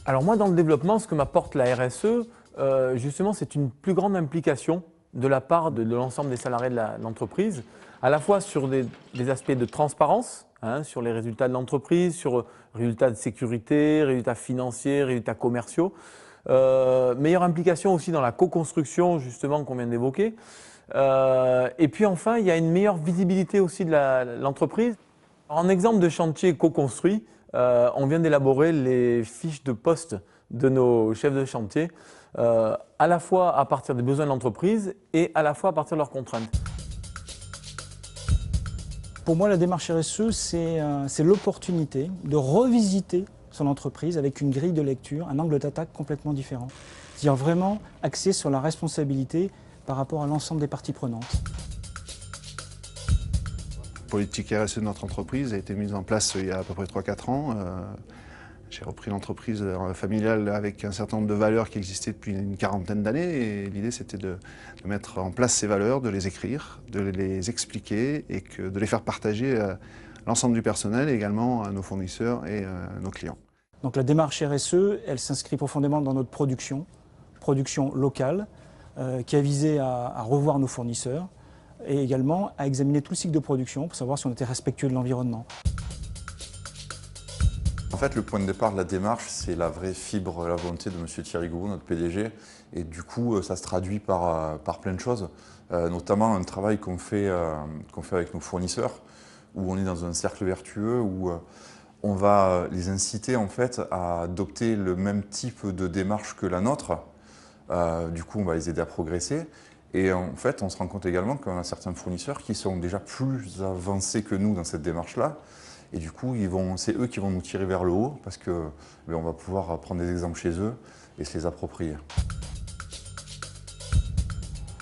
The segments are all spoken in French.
Alors moi, dans le développement, ce que m'apporte la RSE, justement, c'est une plus grande implication de la part de l'ensemble des salariés de l'entreprise, à la fois sur des aspects de transparence, hein, sur les résultats de l'entreprise, sur résultats de sécurité, résultats financiers, résultats commerciaux. Meilleure implication aussi dans la co-construction, justement, qu'on vient d'évoquer. Et puis enfin, il y a une meilleure visibilité aussi de l'entreprise. En exemple de chantier co-construit, on vient d'élaborer les fiches de poste de nos chefs de chantier, à la fois à partir des besoins de l'entreprise et à la fois à partir de leurs contraintes. Pour moi, la démarche RSE, c'est l'opportunité de revisiter son entreprise avec une grille de lecture, un angle d'attaque complètement différent. C'est-à-dire vraiment axé sur la responsabilité par rapport à l'ensemble des parties prenantes. La politique RSE de notre entreprise a été mise en place il y a à peu près 3-4 ans. J'ai repris l'entreprise familiale avec un certain nombre de valeurs qui existaient depuis une quarantaine d'années et l'idée c'était de mettre en place ces valeurs, de les écrire, de les expliquer et de les faire partager à l'ensemble du personnel et également à nos fournisseurs et à nos clients. Donc la démarche RSE, elle s'inscrit profondément dans notre production locale, qui a visé à revoir nos fournisseurs et également à examiner tout le cycle de production pour savoir si on était respectueux de l'environnement. En fait, le point de départ de la démarche, c'est la vraie fibre, la volonté de M. Thierry Gouraud, notre PDG. Et du coup, ça se traduit par plein de choses, notamment un travail qu'on fait avec nos fournisseurs, où on est dans un cercle vertueux, où on va les inciter en fait, à adopter le même type de démarche que la nôtre. Du coup, on va les aider à progresser. Et en fait, on se rend compte également qu'on a certains fournisseurs qui sont déjà plus avancés que nous dans cette démarche-là. Et du coup, c'est eux qui vont nous tirer vers le haut parce qu'on va pouvoir prendre des exemples chez eux et se les approprier.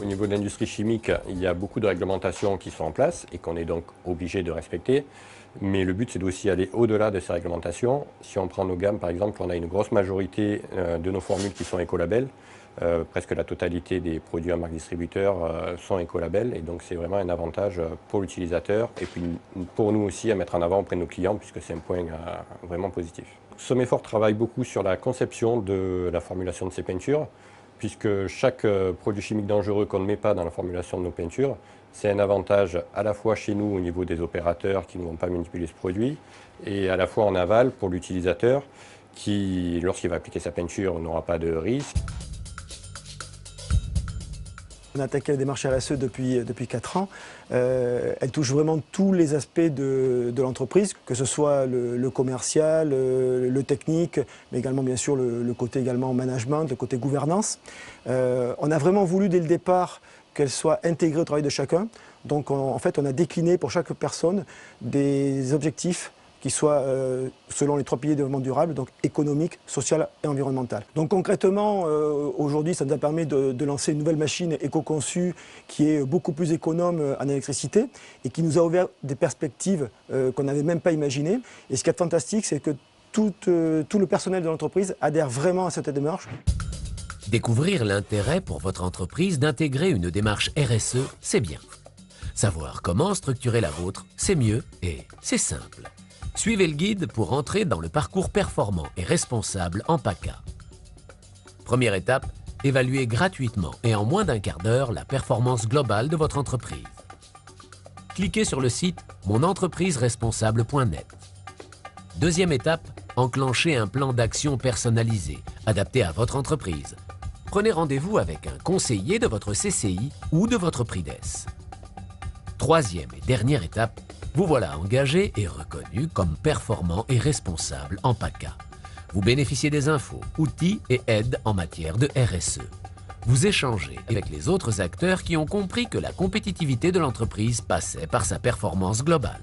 Au niveau de l'industrie chimique, il y a beaucoup de réglementations qui sont en place et qu'on est donc obligé de respecter. Mais le but, c'est aussi aller au-delà de ces réglementations. Si on prend nos gammes, par exemple, on a une grosse majorité de nos formules qui sont écolabels. Presque la totalité des produits à marque distributeur sont écolabels et donc c'est vraiment un avantage pour l'utilisateur et puis pour nous aussi à mettre en avant auprès de nos clients puisque c'est un point vraiment positif. Somefort travaille beaucoup sur la conception de la formulation de ces peintures puisque chaque produit chimique dangereux qu'on ne met pas dans la formulation de nos peintures, c'est un avantage à la fois chez nous au niveau des opérateurs qui ne vont pas manipuler ce produit et à la fois en aval pour l'utilisateur qui, lorsqu'il va appliquer sa peinture, n'aura pas de risque. On a attaqué la démarche RSE depuis 4 ans. Elle touche vraiment tous les aspects de l'entreprise, que ce soit le commercial, le technique, mais également bien sûr le côté également management, le côté gouvernance. On a vraiment voulu dès le départ qu'elle soit intégrée au travail de chacun. Donc en fait on a décliné pour chaque personne des objectifs qui soient selon les 3 piliers de développement durable, donc économique, social et environnemental. Donc concrètement, aujourd'hui, ça nous a permis de lancer une nouvelle machine éco-conçue qui est beaucoup plus économe en électricité et qui nous a ouvert des perspectives qu'on n'avait même pas imaginées. Et ce qui est fantastique, c'est que tout le personnel de l'entreprise adhère vraiment à cette démarche. Découvrir l'intérêt pour votre entreprise d'intégrer une démarche RSE, c'est bien. Savoir comment structurer la vôtre, c'est mieux et c'est simple. Suivez le guide pour entrer dans le parcours performant et responsable en PACA. Première étape, évaluer gratuitement et en moins d'un quart d'heure la performance globale de votre entreprise. Cliquez sur le site monentrepriseresponsable.net. Deuxième étape, enclencher un plan d'action personnalisé, adapté à votre entreprise. Prenez rendez-vous avec un conseiller de votre CCI ou de votre PRIDES. Troisième et dernière étape, vous voilà engagé et reconnu comme performant et responsable en PACA. Vous bénéficiez des infos, outils et aides en matière de RSE. Vous échangez avec les autres acteurs qui ont compris que la compétitivité de l'entreprise passait par sa performance globale.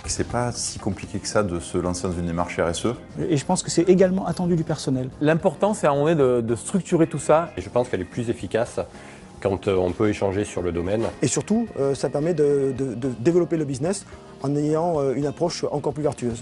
C'est pas si compliqué que ça de se lancer dans une démarche RSE. Et je pense que c'est également attendu du personnel. L'important, c'est à un moment donné de structurer tout ça. Et je pense qu'elle est plus efficace quand on peut échanger sur le domaine. Et surtout, ça permet de développer le business en ayant une approche encore plus vertueuse.